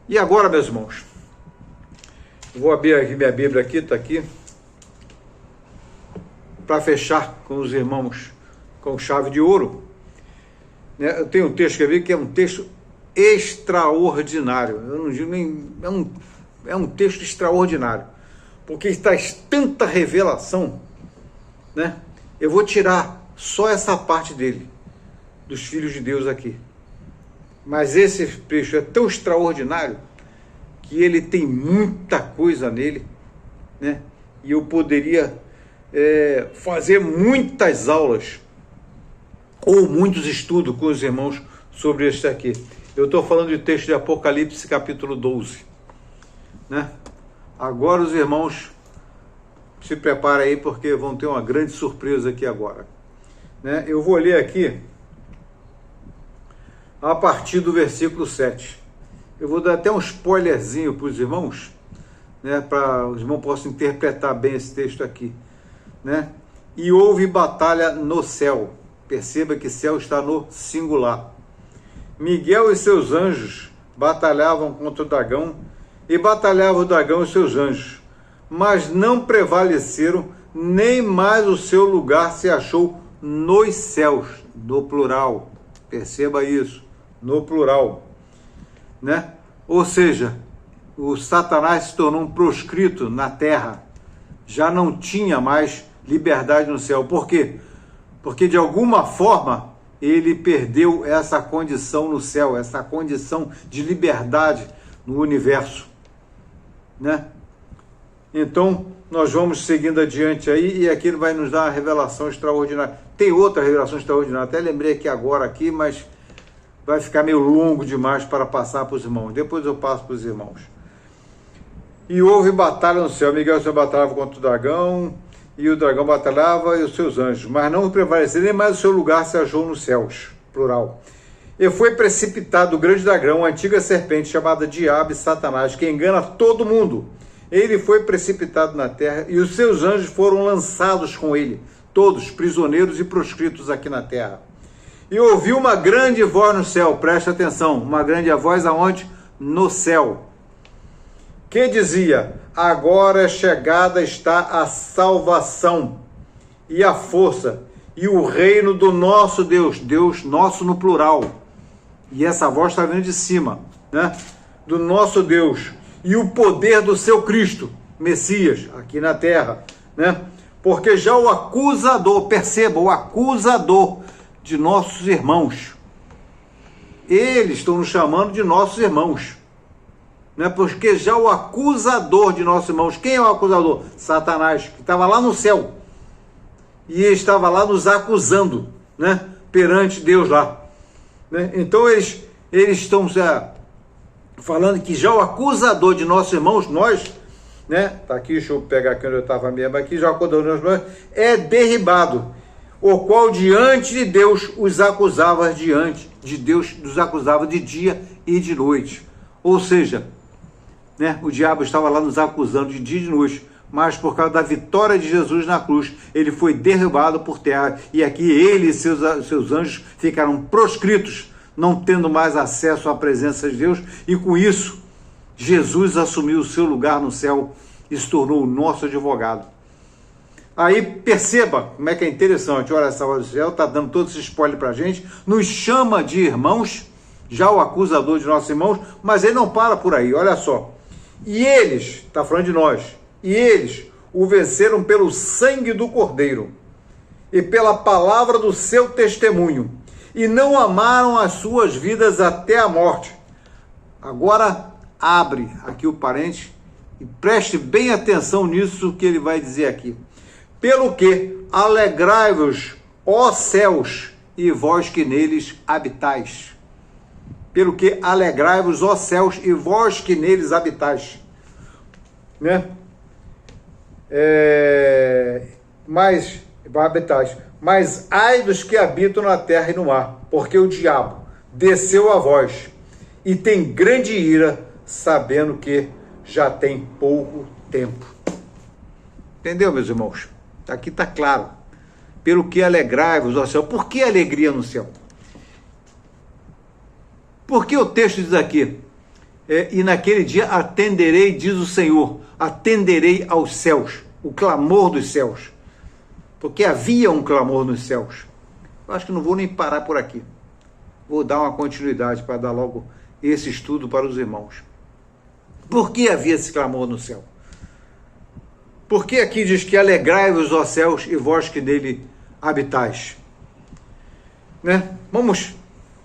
E agora, meus irmãos, vou abrir aqui minha Bíblia aqui, está aqui, para fechar com os irmãos com chave de ouro. Eu tenho um texto que eu vi que é um texto extraordinário. Eu não digo nem... É um texto extraordinário, porque traz tanta revelação, né? Eu vou tirar só essa parte dele, dos filhos de Deus aqui. Mas esse texto é tão extraordinário que ele tem muita coisa nele, né? E eu poderia fazer muitas aulas ou muitos estudos com os irmãos sobre este aqui. Eu estou falando de texto de Apocalipse, capítulo 12, né? Agora os irmãos se preparem aí, porque vão ter uma grande surpresa aqui agora, né? Eu vou ler aqui a partir do versículo 7. Eu vou dar até um spoilerzinho para os irmãos, né, para os irmãos possam interpretar bem esse texto aqui, né? E houve batalha no céu. Perceba que céu está no singular. Miguel e seus anjos batalhavam contra o dragão, e batalhava o dragão e seus anjos, mas não prevaleceram, nem mais o seu lugar se achou nos céus, no plural. Perceba isso, no plural, né? Ou seja, o Satanás se tornou um proscrito na terra, já não tinha mais liberdade no céu. Por quê? Porque de alguma forma ele perdeu essa condição no céu, essa condição de liberdade no universo, né? Então nós vamos seguindo adiante aí, e aqui ele vai nos dar uma revelação extraordinária. Tem outra revelação extraordinária, até lembrei aqui agora aqui, mas vai ficar meio longo demais para passar para os irmãos. Depois eu passo para os irmãos. E houve batalha no céu. Miguel se batalhava contra o dragão, e o dragão batalhava e os seus anjos, mas não prevaleceram, nem mais o seu lugar se achou nos céus, plural. E foi precipitado o grande dragão, a antiga serpente, chamada Diabo e Satanás, que engana todo mundo. Ele foi precipitado na terra, e os seus anjos foram lançados com ele, todos prisioneiros e proscritos aqui na terra. E ouviu uma grande voz no céu, presta atenção, uma grande voz aonde? No céu, que dizia: agora chegada está a salvação, e a força, e o reino do nosso Deus, Deus nosso no plural, e essa voz está vindo de cima, né? Do nosso Deus, e o poder do seu Cristo, Messias, aqui na terra, né? Porque já o acusador, perceba, o acusador de nossos irmãos, eles estão nos chamando de nossos irmãos, né? Porque já o acusador de nossos irmãos, quem é o acusador? Satanás, que estava lá no céu, e estava lá nos acusando, né? Perante Deus lá, né? Então eles estão falando que já o acusador de nossos irmãos, nós, né? Tá aqui, deixa eu pegar aqui onde eu estava mesmo, aqui já o acusador de nossos irmãos é derribado, o qual diante de Deus os acusava, diante de Deus os acusava de dia e de noite. Ou seja, né, o diabo estava lá nos acusando de dia e de noite, mas por causa da vitória de Jesus na cruz, ele foi derrubado por terra, e aqui ele e seus anjos ficaram proscritos, não tendo mais acesso à presença de Deus, e com isso, Jesus assumiu o seu lugar no céu e se tornou o nosso advogado. Aí perceba como é que é interessante, olha, essa voz do céu está dando todo esse spoiler para a gente, nos chama de irmãos, já o acusador de nossos irmãos, mas ele não para por aí, olha só. E eles, está falando de nós, e eles o venceram pelo sangue do Cordeiro e pela palavra do seu testemunho, e não amaram as suas vidas até a morte. Agora abre aqui o parênteses e preste bem atenção nisso que ele vai dizer aqui. Pelo que alegrai-vos, ó céus, e vós que neles habitais. Pelo que alegrai-vos, ó céus, e vós que neles habitais, né? Mas ai dos que habitam na terra e no mar, porque o diabo desceu a vós e tem grande ira, sabendo que já tem pouco tempo. Entendeu, meus irmãos? Aqui está claro. Pelo que alegrai-vos, ó céu. Por que alegria no céu? Porque o texto diz aqui: E naquele dia atenderei, diz o Senhor, atenderei aos céus, o clamor dos céus, porque havia um clamor nos céus. Eu acho que não vou nem parar por aqui. Vou dar uma continuidade para dar logo esse estudo para os irmãos. Por que havia esse clamor no céu? Porque aqui diz que alegrai-vos, ó céus, e vós que nele habitais. Né? Vamos,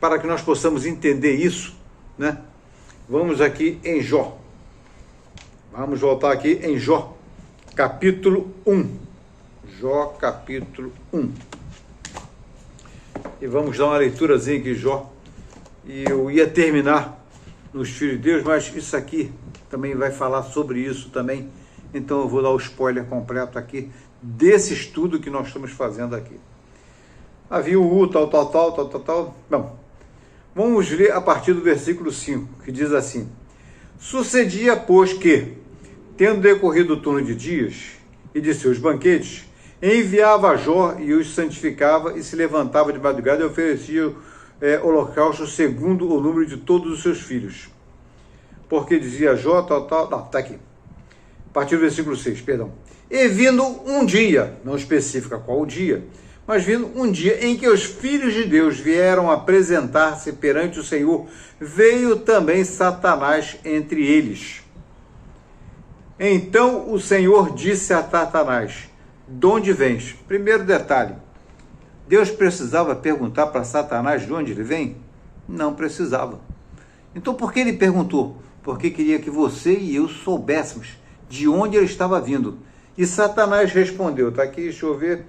para que nós possamos entender isso, né? Vamos aqui em Jó. Vamos voltar aqui em Jó, capítulo 1. Jó, capítulo 1. E vamos dar uma leiturazinha aqui, Jó. E eu ia terminar nos Filhos de Deus, mas isso aqui também vai falar sobre isso também. Então eu vou dar o spoiler completo aqui desse estudo que nós estamos fazendo aqui. Havia o tal. Bom, vamos ler a partir do versículo 5, que diz assim: Sucedia, pois, que, tendo decorrido o turno de dias e de seus banquetes, enviava a Jó e os santificava, e se levantava de madrugada e oferecia holocausto segundo o número de todos os seus filhos. Porque dizia Jó, não, está aqui. A partir do versículo 6, perdão. E vindo um dia, não especifica qual o dia, mas vindo um dia em que os filhos de Deus vieram apresentar-se perante o Senhor, veio também Satanás entre eles. Então o Senhor disse a Satanás: de onde vens? Primeiro detalhe, Deus precisava perguntar para Satanás de onde ele vem? Não precisava. Então por que ele perguntou? Porque queria que você e eu soubéssemos de onde ele estava vindo. E Satanás respondeu, está aqui, deixa eu ver,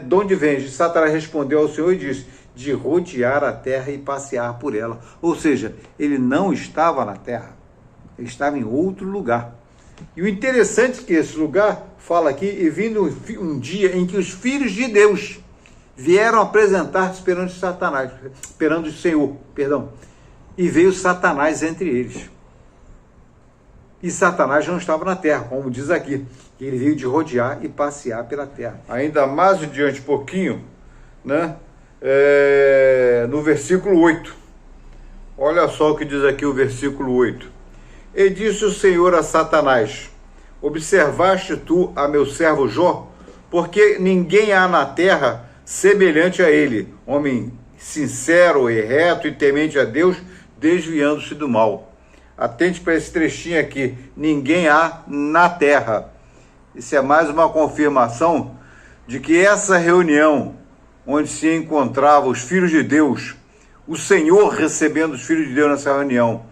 de onde vens? Satanás respondeu ao Senhor e disse: de rodear a terra e passear por ela. Ou seja, ele não estava na terra, ele estava em outro lugar. E o interessante é que esse lugar fala aqui, e vindo um dia em que os filhos de Deus vieram apresentar-se perante Satanás, perante o Senhor, perdão, e veio Satanás entre eles. E Satanás não estava na terra, como diz aqui, ele veio de rodear e passear pela terra. Ainda mais adiante, pouquinho, né? No versículo 8, olha só o que diz aqui o versículo 8. E disse o Senhor a Satanás: observaste tu a meu servo Jó? Porque ninguém há na terra semelhante a ele, homem sincero e reto e temente a Deus, desviando-se do mal. Atente para esse trechinho aqui: ninguém há na terra. Isso é mais uma confirmação de que essa reunião, onde se encontravam os filhos de Deus, o Senhor recebendo os filhos de Deus nessa reunião,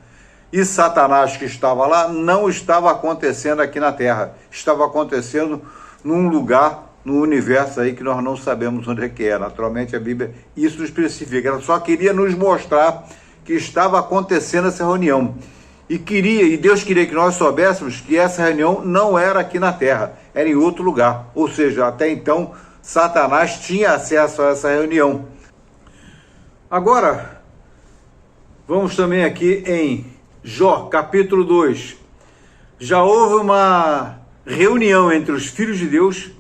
e Satanás que estava lá, não estava acontecendo aqui na terra, estava acontecendo num lugar, no universo aí que nós não sabemos onde é que é. Naturalmente a Bíblia isso nos especifica, ela só queria nos mostrar que estava acontecendo essa reunião, e Deus queria que nós soubéssemos que essa reunião não era aqui na terra, era em outro lugar. Ou seja, até então Satanás tinha acesso a essa reunião. Agora vamos também aqui em Jó, capítulo 2. Já houve uma reunião entre os filhos de Deus,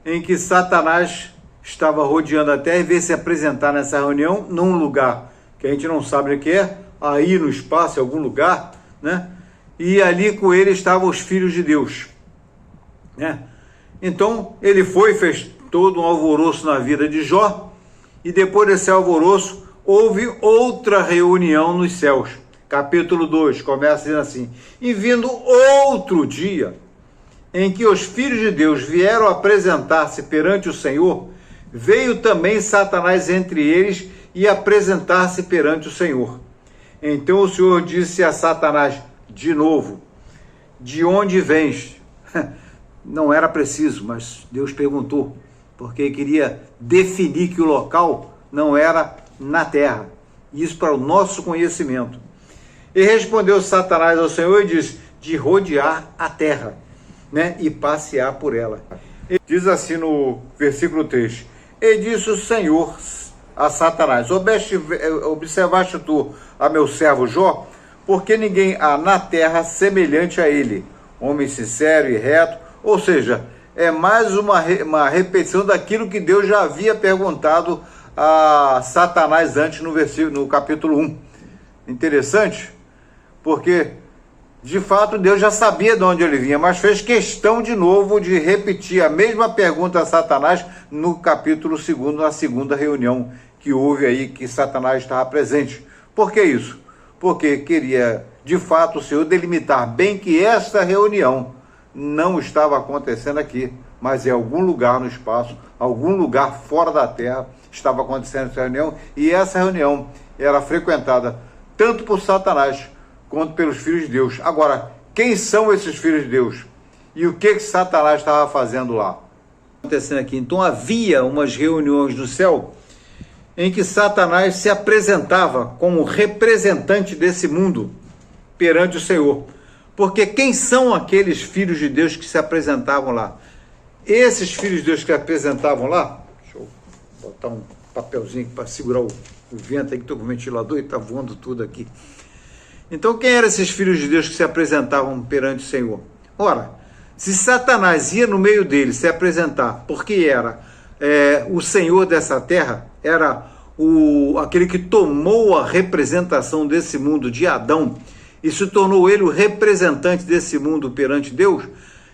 em que Satanás estava rodeando a terra e veio se apresentar nessa reunião, num lugar que a gente não sabe o que é, aí no espaço, em algum lugar, né? E ali com ele estavam os filhos de Deus, né? Então ele fez todo um alvoroço na vida de Jó, e depois desse alvoroço houve outra reunião nos céus. Capítulo 2, começa dizendo assim: e vindo outro dia, em que os filhos de Deus vieram apresentar-se perante o Senhor, veio também Satanás entre eles e apresentar-se perante o Senhor. Então o Senhor disse a Satanás de novo: de onde vens? Não era preciso, mas Deus perguntou, porque queria definir que o local não era na terra. Isso para o nosso conhecimento. E respondeu Satanás ao Senhor e disse: de rodear a terra, né, e passear por ela. E diz assim no versículo 3: e disse o Senhor a Satanás: observaste tu a meu servo Jó? Porque ninguém há na terra semelhante a ele, homem sincero e reto. Ou seja, é mais uma repetição daquilo que Deus já havia perguntado a Satanás antes no capítulo 1. Interessante? porque de fato Deus já sabia de onde ele vinha, mas fez questão de novo de repetir a mesma pergunta a Satanás no capítulo 2, na segunda reunião que houve aí, que Satanás estava presente. Por que isso? Porque queria, de fato, o Senhor delimitar bem que esta reunião não estava acontecendo aqui, mas em algum lugar no espaço, algum lugar fora da Terra, estava acontecendo essa reunião, e essa reunião era frequentada tanto por Satanás quanto pelos filhos de Deus. Agora, quem são esses filhos de Deus? E o que Satanás estava fazendo lá? Acontecendo aqui. Então havia umas reuniões no céu em que Satanás se apresentava como representante desse mundo perante o Senhor. Porque quem são aqueles filhos de Deus que se apresentavam lá? Esses filhos de Deus que se apresentavam lá, deixa eu botar um papelzinho para segurar o vento aí, que estou com o ventilador e está voando tudo aqui. Então, quem eram esses filhos de Deus que se apresentavam perante o Senhor? Ora, se Satanás ia no meio deles se apresentar, porque era o Senhor dessa terra, era aquele que tomou a representação desse mundo de Adão e se tornou ele o representante desse mundo perante Deus,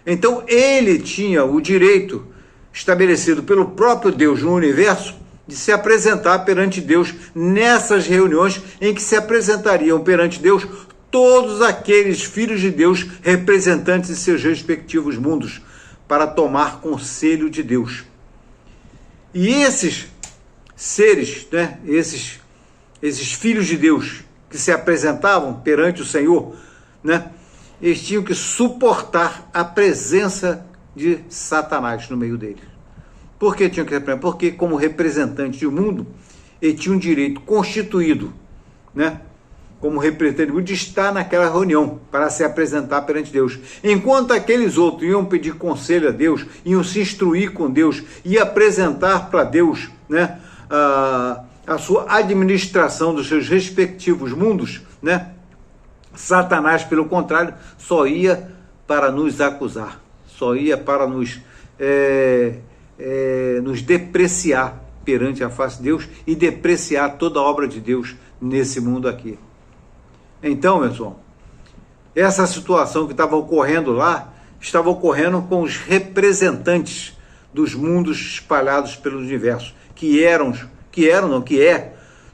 então ele tinha o direito estabelecido pelo próprio Deus no universo de se apresentar perante Deus nessas reuniões em que se apresentariam perante Deus todos aqueles filhos de Deus representantes de seus respectivos mundos para tomar conselho de Deus. E esses seres, né, esses filhos de Deus que se apresentavam perante o Senhor, né, eles tinham que suportar a presença de Satanás no meio deles. Por que tinham que representar? Porque, como representante do mundo, ele tinha um direito constituído, né, como representante do mundo, de estar naquela reunião para se apresentar perante Deus. Enquanto aqueles outros iam pedir conselho a Deus, iam se instruir com Deus e apresentar para Deus, né, a sua administração dos seus respectivos mundos, né, Satanás, pelo contrário, só ia para nos acusar, só ia para nos depreciar perante a face de Deus e depreciar toda a obra de Deus nesse mundo aqui. Então, pessoal, essa situação que estava ocorrendo lá, estava ocorrendo com os representantes dos mundos espalhados pelo universo, que é,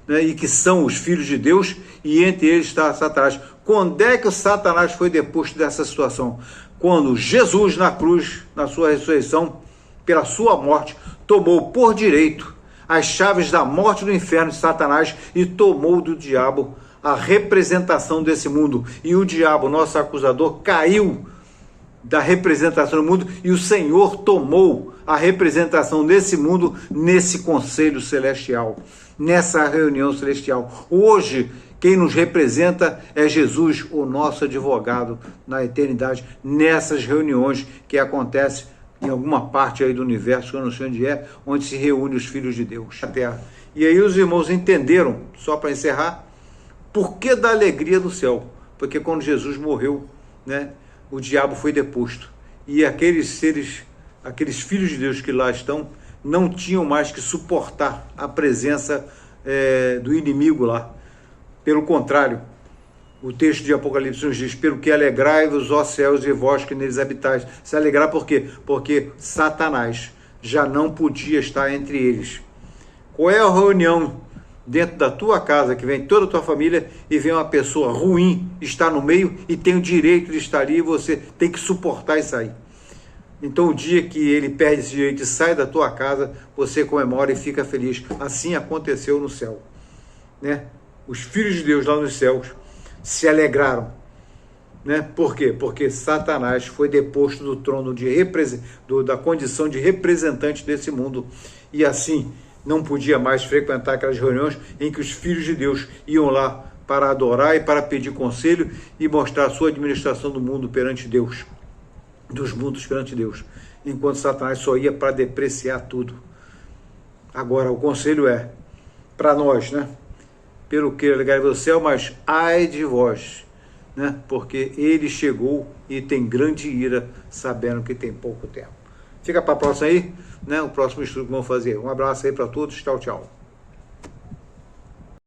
né, e que são os filhos de Deus, e entre eles está Satanás. Quando é que o Satanás foi deposto dessa situação? Quando Jesus na cruz, na sua ressurreição, pela sua morte, tomou por direito as chaves da morte do inferno de Satanás e tomou do diabo a representação desse mundo. E o diabo, nosso acusador, caiu da representação do mundo e o Senhor tomou a representação desse mundo nesse conselho celestial, nessa reunião celestial. Hoje, quem nos representa é Jesus, o nosso advogado na eternidade, nessas reuniões que acontecem em alguma parte aí do universo, que eu não sei onde é, onde se reúnem os filhos de Deus na terra. E aí os irmãos entenderam, só para encerrar, por que da alegria do céu? Porque quando Jesus morreu, né, o diabo foi deposto. E aqueles seres, aqueles filhos de Deus que lá estão, não tinham mais que suportar a presença do inimigo lá. Pelo contrário, o texto de Apocalipse nos diz: pelo que alegrai-vos, ó céus, e vós que neles habitais. Se alegrar por quê? Porque Satanás já não podia estar entre eles. Qual é a reunião dentro da tua casa, que vem toda a tua família e vem uma pessoa ruim, está no meio e tem o direito de estar ali, e você tem que suportar isso aí? Então o dia que ele perde esse direito e sai da tua casa, você comemora e fica feliz. Assim aconteceu no céu, né? Os filhos de Deus lá nos céus se alegraram, né? Por quê? Porque Satanás foi deposto do trono da condição de representante desse mundo, e assim não podia mais frequentar aquelas reuniões em que os filhos de Deus iam lá para adorar e para pedir conselho e mostrar a sua administração do mundo perante Deus, dos mundos perante Deus, enquanto Satanás só ia para depreciar tudo. Agora, o conselho é para nós, né? Pelo que alegrai o céu, mas ai de vós, né? Porque ele chegou e tem grande ira, sabendo que tem pouco tempo. Fica para a próxima aí, né? O próximo estudo que vamos fazer. Um abraço aí para todos. Tchau, tchau.